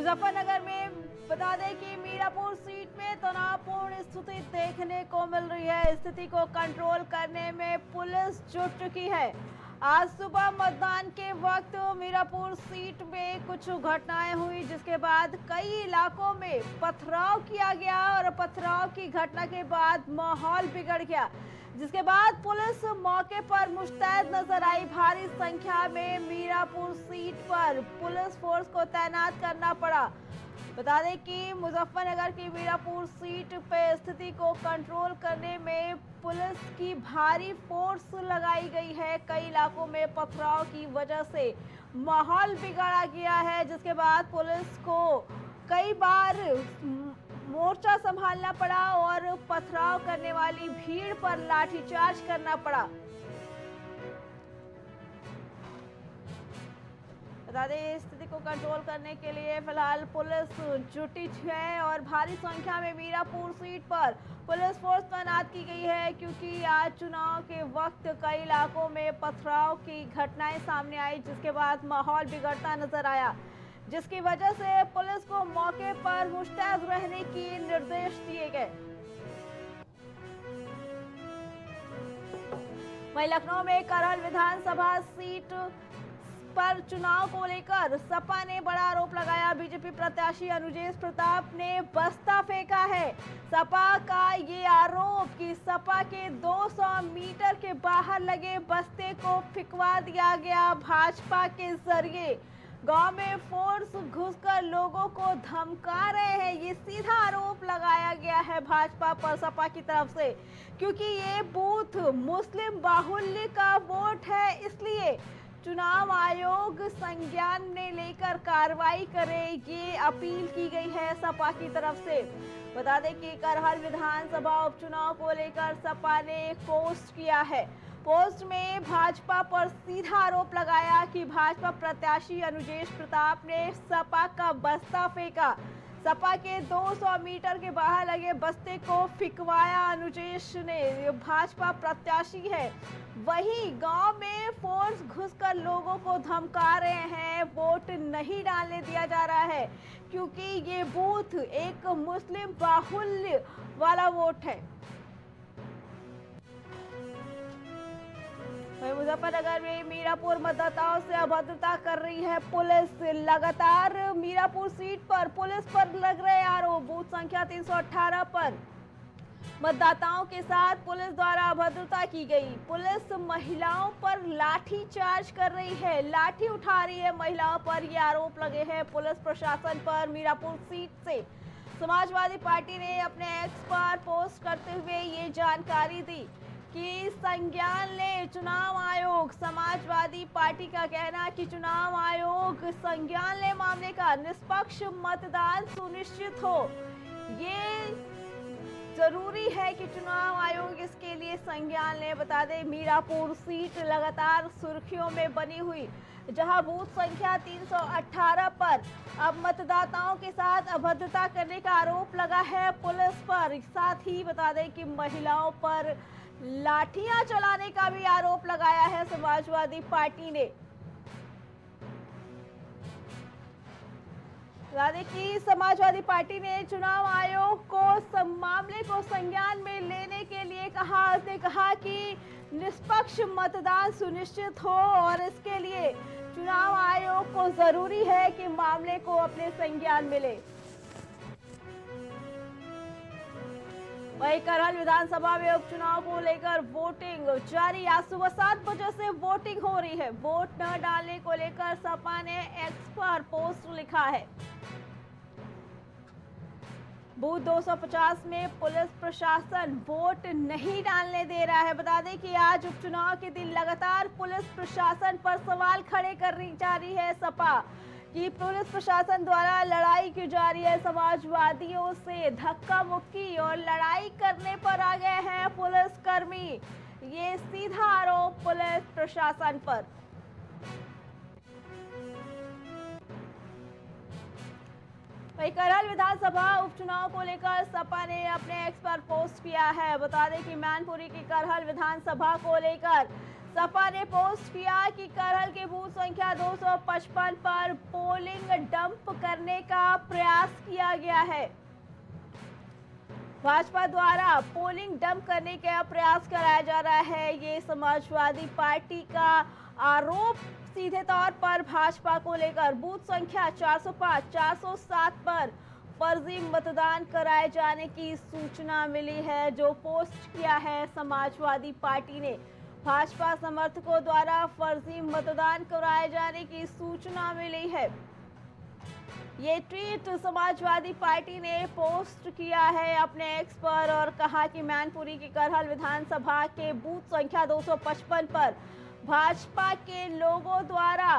मुजफ्फरनगर में बता दें कि मीरापुर सीट में तनावपूर्ण स्थिति देखने को मिल रही है। स्थिति को कंट्रोल करने में पुलिस जुट चुकी है। आज सुबह मतदान के वक्त मीरापुर सीट में कुछ घटनाएं हुई, जिसके बाद कई इलाकों में पथराव किया गया और पथराव की घटना के बाद माहौल बिगड़ गया, जिसके बाद पुलिस मौके पर मुस्तैद नजर आई। भारी संख्या में मीरापुर सीट पर पुलिस फोर्स को तैनात करना पड़ा। बता दें कि मुजफ्फरनगर की मीरापुर सीट पे स्थिति को कंट्रोल करने में पुलिस की भारी फोर्स लगाई गई है। कई इलाकों में पथराव की वजह से माहौल बिगड़ा गया है, जिसके बाद पुलिस को कई बार मोर्चा संभालना पड़ा और पथराव करने वाली भीड़ पर लाठीचार्ज करना पड़ा। बता दें, स्थिति को कंट्रोल करने के लिए फिलहाल पुलिस जुटी है और भारी संख्या में मीरापुर सीट पर पुलिस फोर्स तैनात की गई है, क्योंकि आज चुनाव के वक्त कई इलाकों में पथराव की घटनाएं सामने आई, जिसके बाद माहौल बिगड़ता नजर आया, जिसकी वजह से पुलिस को मौके पर मुस्तैद रहने की निर्देश दिए गए। वहीं लखनऊ में करहल विधानसभा सीट पर चुनाव को लेकर सपा ने बड़ा आरोप लगाया। बीजेपी प्रत्याशी अनुजेश प्रताप ने बस्ता फेंका है। सपा का ये आरोप कि सपा के 200 मीटर के बाहर लगे बस्ते को फिकवा दिया गया भाजपा के जरिए। गांव में फोर्स घुसकर लोगों को धमका रहे हैं, ये सीधा आरोप लगाया गया है भाजपा पर सपा की तरफ से, क्योंकि ये बूथ मुस्लिम बाहुल्य का वोट है, इसलिए चुनाव आयोग संज्ञान में लेकर कार्रवाई करे, ये अपील की गई है सपा की तरफ से। बता दें कि करहल विधानसभा उपचुनाव को लेकर सपा ने एक पोस्ट किया है। पोस्ट में भाजपा पर सीधा आरोप लगाया कि भाजपा प्रत्याशी अनुजेश प्रताप ने सपा का बस्ता फेंका। सपा के 200 मीटर के बाहर लगे बस्ते को फिकवाया अनुजेश ने, भाजपा प्रत्याशी है। वहीं गांव में फोर्स घुसकर लोगों को धमका रहे हैं, वोट नहीं डालने दिया जा रहा है, क्योंकि ये बूथ एक मुस्लिम बाहुल्य वाला वोट है। मुजफ्फरनगर में मीरापुर मतदाताओं से अभद्रता कर रही है पुलिस। लगातार मीरापुर सीट पर पुलिस पर लग रहे आरोप। बूथ संख्या 318 पर मतदाताओं के साथ पुलिस द्वारा अभद्रता की गई। पुलिस महिलाओं पर लाठी चार्ज कर रही है, लाठी उठा रही है महिलाओं पर, ये आरोप लगे हैं पुलिस प्रशासन पर। मीरापुर सीट से समाजवादी पार्टी ने अपने एक्स पर पोस्ट करते हुए ये जानकारी दी कि संज्ञान ले चुनाव आयोग। समाजवादी पार्टी का कहना कि चुनाव आयोग संज्ञान ले मामले का, निष्पक्ष मतदान सुनिश्चित हो। ये जरूरी है कि चुनाव आयोग इसके लिए संज्ञान ले। बता दें, मीरापुर सीट लगातार सुर्खियों में बनी हुई, जहां बूथ संख्या 318 पर अब मतदाताओं के साथ अभद्रता करने का आरोप लगा है पुलिस पर। साथ ही बता दें कि महिलाओं पर लाठियां चलाने का भी आरोप लगाया है समाजवादी पार्टी ने। बता दें कि समाजवादी पार्टी ने चुनाव आयोग को मामले को संज्ञान में लेने के लिए कहा। उसने कहा कि निष्पक्ष मतदान सुनिश्चित हो और इसके लिए चुनाव आयोग को जरूरी है कि मामले को अपने संज्ञान में ले। वहीं करहल विधानसभा में उपचुनाव को लेकर वोटिंग जारी। आज सुबह 7 बजे से वोटिंग हो रही है। वोट न डालने को लेकर सपा ने एक्स पर पोस्ट लिखा है। बूथ 250 में पुलिस प्रशासन वोट नहीं डालने दे रहा है। बता दें कि आज उपचुनाव के दिन लगातार पुलिस प्रशासन पर सवाल खड़े कर रही जा रही है सपा कि पुलिस प्रशासन द्वारा लड़ाई की जा रही है। समाजवादियों से धक्का मुक्की और लड़ाई करने पर आ गए हैं पुलिसकर्मी, ये सीधा आरोप पुलिस प्रशासन पर। वहीं करहल विधानसभा उपचुनाव को लेकर सपा ने अपने एक्स पर पोस्ट किया है। बता दें कि मैनपुरी की करहल विधानसभा को लेकर सपा ने पोस्ट किया कि करहल के बूथ संख्या 255 पर पोलिंग डंप करने का प्रयास किया गया है। भाजपा द्वारा पोलिंग डंप करने का प्रयास कराया जा रहा है। ये समाजवादी पार्टी का आरोप सीधे तौर पर भाजपा को लेकर बूथ संख्या 405, 407 पर फर्जी मतदान कराए जाने की सूचना मिली है। जो पोस्ट किया है समाजवादी पार्टी ने, भाजपा समर्थकों द्वारा फर्जी मतदान कराए जाने की सूचना मिली है। ये ट्वीट समाजवादी पार्टी ने पोस्ट किया है अपने एक्स पर और कहा कि मैनपुरी की करहल विधानसभा के बूथ संख्या 255 पर भाजपा के लोगों द्वारा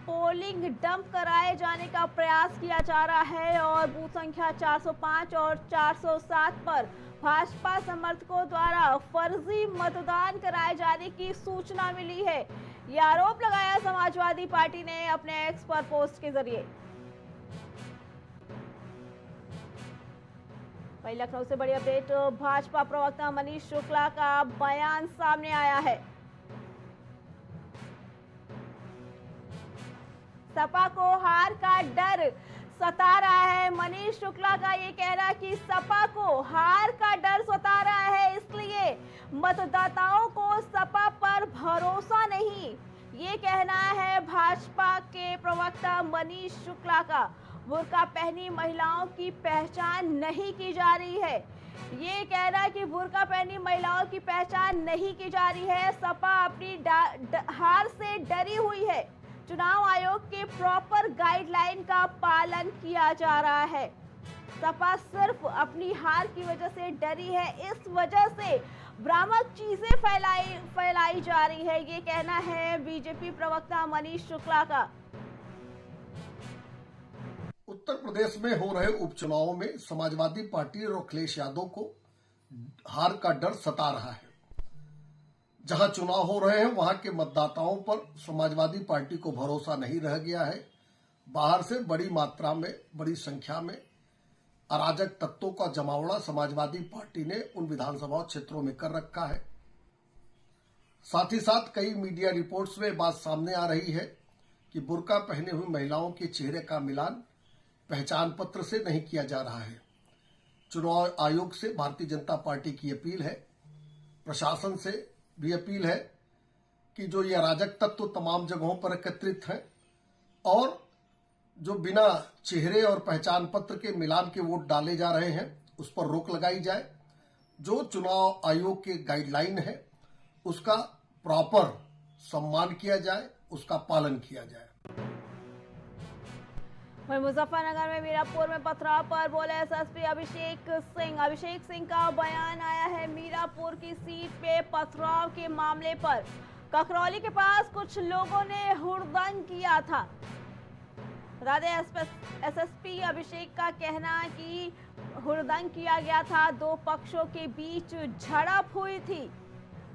पोलिंग डंप कराए जाने का प्रयास किया जा रहा है और बूथ संख्या 405 और 407 पर भाजपा समर्थकों द्वारा फर्जी मतदान कराए जाने की सूचना मिली है। यह आरोप लगाया समाजवादी पार्टी ने अपने एक्स पर पोस्ट के जरिए। वहीं लखनऊ से बड़ी अपडेट, भाजपा प्रवक्ता मनीष शुक्ला का बयान सामने आया है। सपा को हार का डर सता रहा है। मनीष शुक्ला का ये कहना कि सपा को हार का डर सता रहा है, इसलिए मतदाताओं को सपा पर भरोसा नहीं। ये कहना है भाजपा के प्रवक्ता मनीष शुक्ला का। बुर्का पहनी महिलाओं की पहचान नहीं की जा रही है। ये कहना कि बुर्का पहनी महिलाओं की पहचान नहीं की जा रही है। सपा अपनी हार से डरी हुई है। चुनाव आयोग के प्रॉपर गाइडलाइन का पालन किया जा रहा है। सपा सिर्फ अपनी हार की वजह से डरी है, इस वजह से भ्रामक चीजें फैलाई जा रही है। ये कहना है बीजेपी प्रवक्ता मनीष शुक्ला का। उत्तर प्रदेश में हो रहे उपचुनावों में समाजवादी पार्टी और अखिलेश यादव को हार का डर सता रहा है। जहां चुनाव हो रहे हैं वहां के मतदाताओं पर समाजवादी पार्टी को भरोसा नहीं रह गया है। बाहर से बड़ी मात्रा में, बड़ी संख्या में अराजक तत्वों का जमावड़ा समाजवादी पार्टी ने उन विधानसभा क्षेत्रों में कर रखा है। साथ ही साथ कई मीडिया रिपोर्ट्स में बात सामने आ रही है कि बुर्का पहने हुई महिलाओं के चेहरे का मिलान पहचान पत्र से नहीं किया जा रहा है। चुनाव आयोग से भारतीय जनता पार्टी की अपील है, प्रशासन से भी अपील है कि जो ये अराजक तत्व तमाम जगहों पर एकत्रित हैं और जो बिना चेहरे और पहचान पत्र के मिलान के वोट डाले जा रहे हैं, उस पर रोक लगाई जाए। जो चुनाव आयोग के गाइडलाइन है उसका प्रॉपर सम्मान किया जाए, उसका पालन किया जाए। वहीं मुजफ्फरनगर में मीरापुर में पथराव पर बोले एसएसपी अभिषेक सिंह का बयान आया है। मीरापुर की सीट पे पथराव के मामले पर ककरौली के पास कुछ लोगों ने हुड़दंग किया था। बता दें एसएसपी अभिषेक का कहना कि हुड़दंग किया गया था, दो पक्षों के बीच झड़प हुई थी।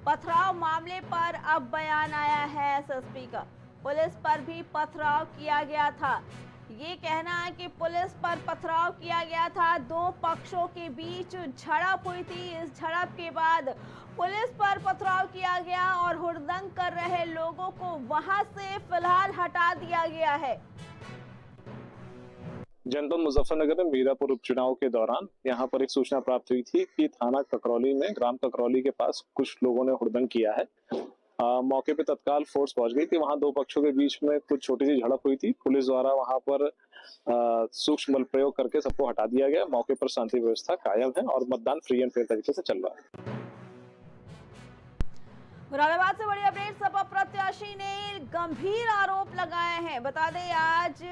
पथराव मामले पर अब बयान आया है एसएसपी का। पुलिस पर भी पथराव किया गया था। ये कहना है कि पुलिस पर पथराव किया गया था, दो पक्षों के बीच झड़प हुई थी। इस झड़प के बाद पुलिस पर पथराव किया गया और हुड़दंग कर रहे लोगों को वहां से फिलहाल हटा दिया गया है। जनपद मुजफ्फरनगर में मीरापुर उपचुनाव के दौरान यहां पर एक सूचना प्राप्त हुई थी कि थाना ककरौली में, ग्राम ककरौली के पास कुछ लोगों ने हुड़दंग किया है। मौके पे तत्काल फोर्स पहुंच गई थी। वहां दो पक्षों के बीच में कुछ छोटी सी झड़प हुई थी। पुलिस द्वारा वहां पर सूक्ष्म बल प्रयोग करके सबको हटा दिया गया। मौके पर शांति व्यवस्था कायम है और मतदान फ्री एंड फेयर तरीके से चल रहा है। मुरादाबाद से बड़ी अपडेट, सपा प्रत्याशी ने गंभीर आरोप लगाए हैं। बता दें आज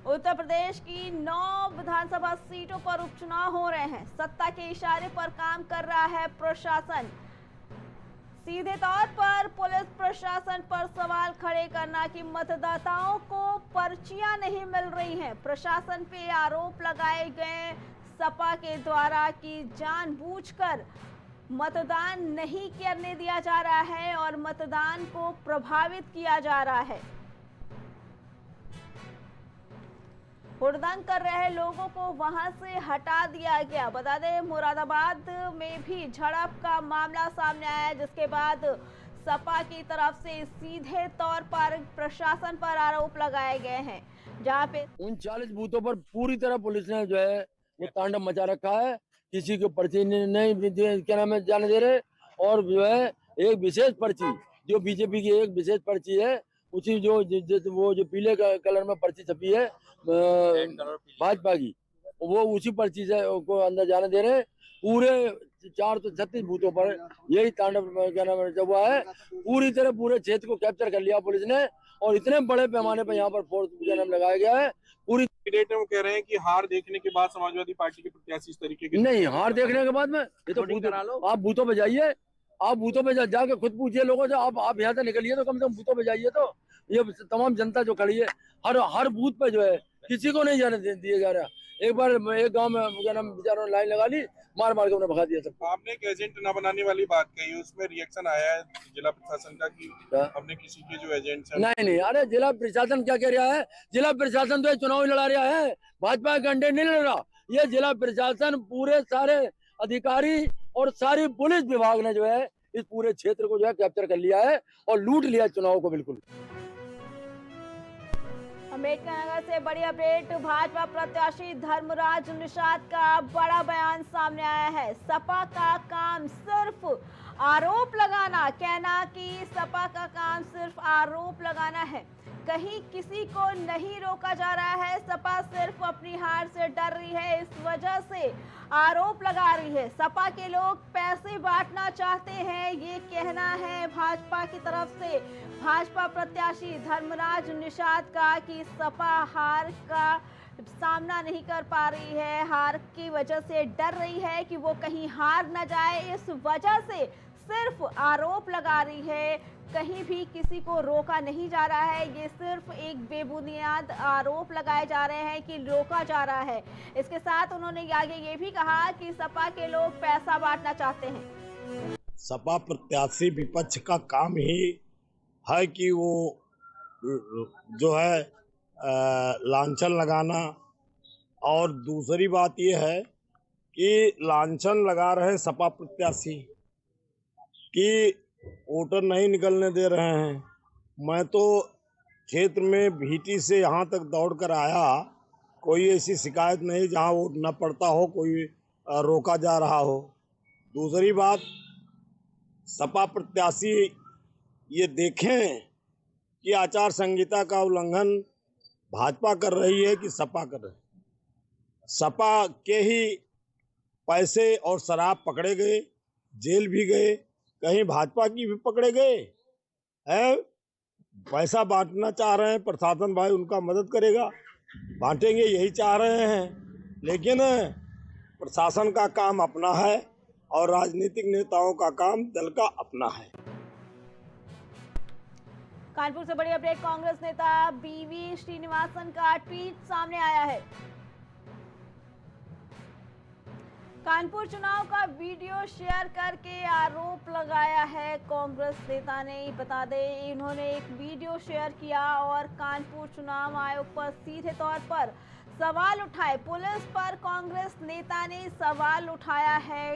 उत्तर प्रदेश की 9 विधानसभा सीटों पर उपचुनाव हो रहे हैं। सत्ता के इशारे पर काम कर रहा है प्रशासन। सीधे तौर पर पुलिस प्रशासन पर सवाल खड़े करना कि मतदाताओं को पर्चियां नहीं मिल रही हैं। प्रशासन पे आरोप लगाए गए सपा के द्वारा कि जानबूझकर मतदान नहीं करने दिया जा रहा है और मतदान को प्रभावित किया जा रहा है। हुड़दंग कर रहे लोगों को वहां से हटा दिया गया। बता दें मुरादाबाद में भी झड़प का मामला सामने आया, जिसके बाद सपा की तरफ से सीधे तौर पर प्रशासन पर आरोप लगाए गए हैं, जहां पे 39 बूथों पर पूरी तरह पुलिस ने जो है वो तांडव मचा रखा है। किसी को पर्ची नहीं क्या नाम है जाने दे रहे, और जो है एक विशेष पर्ची जो बीजेपी की एक विशेष पर्ची है, उसी वो जो पीले कलर में पर्ची छपी है भाजपा की, वो उसी पर्ची से को अंदर जाने दे रहे। पूरे 436 बूथों पर यही तांडव क्या नाम हुआ है। पूरी तरह पूरे क्षेत्र को कैप्चर कर लिया पुलिस ने, और इतने बड़े पैमाने पर यहाँ पर फोर्स क्या नाम लगाया गया है। पूरी कैंडिडेट वो कह रहे हैं कि हार देखने के बाद समाजवादी पार्टी के प्रत्याशी इस तरीके के नहीं, हार देखने के बाद में ये तो आप बूथों पे जाइए, आप बूथों पे जाके खुद पूछिए लोगों से। आप यहाँ से निकलिए तो कम से कम बूथों पे जाइए, तो ये तमाम जनता जो खड़ी है हर बूथ पे जो है किसी को नहीं जाने दिया जा रहा। एक बार एक गांव में क्या नाम बेचारों ने लाइन लगा ली, मार के उन्हें भगा दिया सबको। आपने एक एजेंट न बनाने वाली बात कही, उसमें रिएक्शन आया है जिला प्रशासन का कि हमने किसी के जो एजेंट्स हैं। नहीं, अरे जिला प्रशासन क्या कह रहा है? जिला प्रशासन तो चुनाव लड़ा रहा है, भाजपा के अंडे नहीं लड़ रहा। ये जिला प्रशासन पूरे सारे अधिकारी और सारी पुलिस विभाग ने जो है इस पूरे क्षेत्र को जो है कैप्चर कर लिया है और लूट लिया चुनाव को बिल्कुल। अम्बेडकर नगर से बड़ी अपडेट, भाजपा प्रत्याशी धर्मराज निषाद का बड़ा बयान सामने आया है। सपा का काम सिर्फ आरोप लगाना, कहना कि सपा का काम सिर्फ आरोप लगाना है, कहीं किसी को नहीं रोका जा रहा है। सपा सिर्फ अपनी हार से डर रही है, इस वजह से आरोप लगा रही है। सपा के लोग पैसे बांटना चाहते हैं, ये कहना है भाजपा की तरफ से भाजपा प्रत्याशी धर्मराज निषाद का कि सपा हार का सामना नहीं कर पा रही है, हार की वजह से डर रही है कि वो कहीं हार न जाए, इस वजह से सिर्फ आरोप लगा रही है, कहीं भी किसी को रोका नहीं जा रहा है। ये सिर्फ एक बेबुनियाद आरोप लगाए जा रहे हैं कि रोका जा रहा है। इसके साथ उन्होंने आगे ये भी कहा कि सपा के लोग पैसा बांटना चाहते हैं। सपा प्रत्याशी विपक्ष का काम ही है कि वो जो है लांछन लगाना, और दूसरी बात ये है कि लांछन लगा रहे सपा प्रत्याशी कि वोटर नहीं निकलने दे रहे हैं। मैं तो क्षेत्र में भीटी से यहाँ तक दौड़ कर आया, कोई ऐसी शिकायत नहीं जहाँ वोट न पड़ता हो, कोई रोका जा रहा हो। दूसरी बात, सपा प्रत्याशी ये देखें कि आचार संहिता का उल्लंघन भाजपा कर रही है कि सपा कर रही है। सपा के ही पैसे और शराब पकड़े गए, जेल भी गए, कहीं भाजपा की भी पकड़े गए हैं। पैसा बांटना चाह रहे हैं, प्रशासन भाई उनका मदद करेगा, बांटेंगे यही चाह रहे हैं। लेकिन प्रशासन का काम अपना है और राजनीतिक नेताओं का काम दल का अपना है। कानपुर से बड़ी अपडेट, कांग्रेस नेता बीवी श्रीनिवासन का ट्वीट सामने आया है। कानपुर चुनाव का वीडियो शेयर करके आरोप लगाया है कांग्रेस नेता ने। बता दें, इन्होंने एक वीडियो शेयर किया और कानपुर चुनाव आयोग पर सीधे तौर पर सवाल उठाए। पुलिस पर कांग्रेस नेता ने सवाल उठाया है,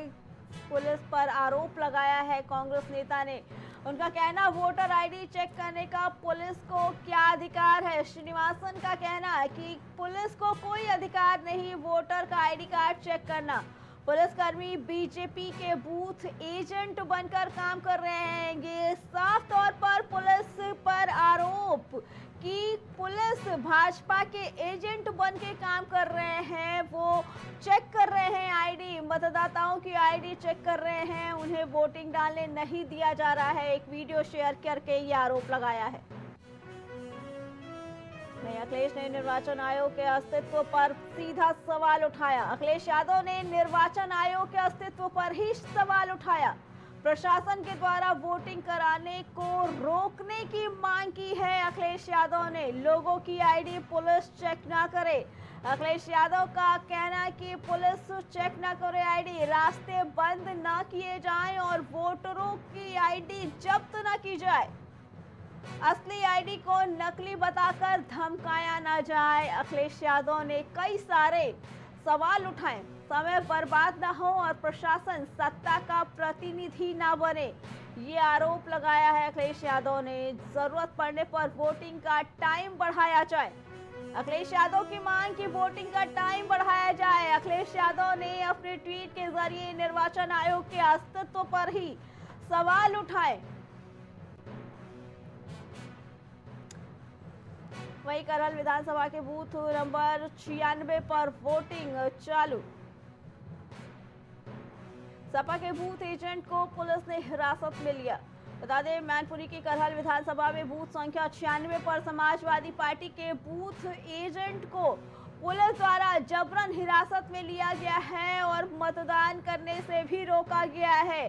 पुलिस पर आरोप लगाया है कांग्रेस नेता ने। उनका कहना, वोटर आईडी चेक करने का पुलिस को क्या अधिकार है। श्रीनिवासन का कहना है कि पुलिस को कोई अधिकार नहीं वोटर का आईडी कार्ड चेक करना। पुलिसकर्मी बीजेपी के बूथ एजेंट बनकर काम कर रहे हैं। ये साफ तौर पर पुलिस पर आरोप कि पुलिस भाजपा के एजेंट बन के काम कर रहे हैं, वो चेक कर रहे हैं आईडी, मतदाताओं की आईडी चेक कर रहे हैं, उन्हें वोटिंग डालने नहीं दिया जा रहा है। एक वीडियो शेयर करके ये आरोप लगाया है। अखिलेश ने निर्वाचन आयोग के अस्तित्व पर सीधा सवाल उठाया। अखिलेश यादव ने निर्वाचन आयोग के अस्तित्व पर ही सवाल उठाया। प्रशासन के द्वारा वोटिंग कराने को रोकने की मांग की है अखिलेश यादव ने। लोगों की आईडी पुलिस चेक ना करे। अखिलेश यादव का कहना है कि पुलिस चेक ना करे आईडी, रास्ते बंद ना किए जाएं और वोटरों की आईडी जब्त ना की जाए, असली आईडी को नकली बताकर धमकाया ना जाए। अखिलेश यादव ने कई सारे सवाल उठाए, समय बर्बाद ना हो और प्रशासन सत्ता का प्रतिनिधि ना बने, ये आरोप लगाया है अखिलेश यादव ने। जरूरत पड़ने पर वोटिंग का टाइम बढ़ाया जाए। अखिलेश यादव की मांग की वोटिंग का टाइम बढ़ाया जाए। अखिलेश यादव ने अपने ट्वीट के जरिए निर्वाचन आयोग के अस्तित्व पर ही सवाल उठाए। वहीं करहल विधानसभा के बूथ नंबर 96 पर वोटिंग चालू। सपा के बूथ एजेंट को पुलिस ने हिरासत में लिया। बता दें, मैनपुरी की करहल विधानसभा में बूथ संख्या 96 पर समाजवादी पार्टी के बूथ एजेंट को पुलिस द्वारा जबरन हिरासत में लिया गया है और मतदान करने से भी रोका गया है।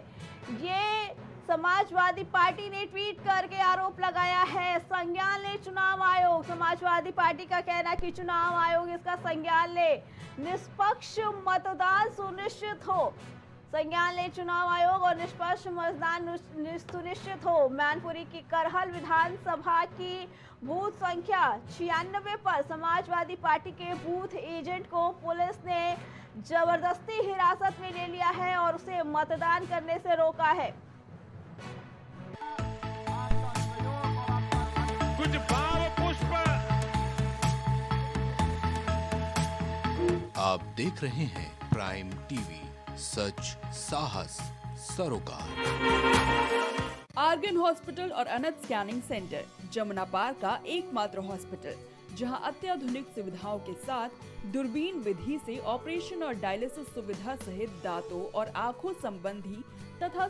ये समाजवादी पार्टी ने ट्वीट करके आरोप लगाया है। संज्ञान ले चुनाव आयोग। समाजवादी पार्टी का कहना है कि चुनाव आयोग इसका संज्ञान ले, निष्पक्ष मतदान सुनिश्चित हो। संज्ञान ले चुनाव आयोग और निष्पक्ष मतदान सुनिश्चित हो। मैनपुरी की करहल विधानसभा की बूथ संख्या 96 पर समाजवादी पार्टी के बूथ एजेंट को पुलिस ने जबरदस्ती हिरासत में ले लिया है और उसे मतदान करने से रोका है। कुछ भाव पुष्प। आप देख रहे हैं प्राइम टीवी, सच साहस सरोकार। आर्गन हॉस्पिटल और अनंत स्कैनिंग सेंटर, जमुना पार्क का एकमात्र हॉस्पिटल जहां अत्याधुनिक सुविधाओं के साथ दूरबीन विधि से ऑपरेशन और डायलिसिस सुविधा सहित दांतों और आंखों संबंधी तथा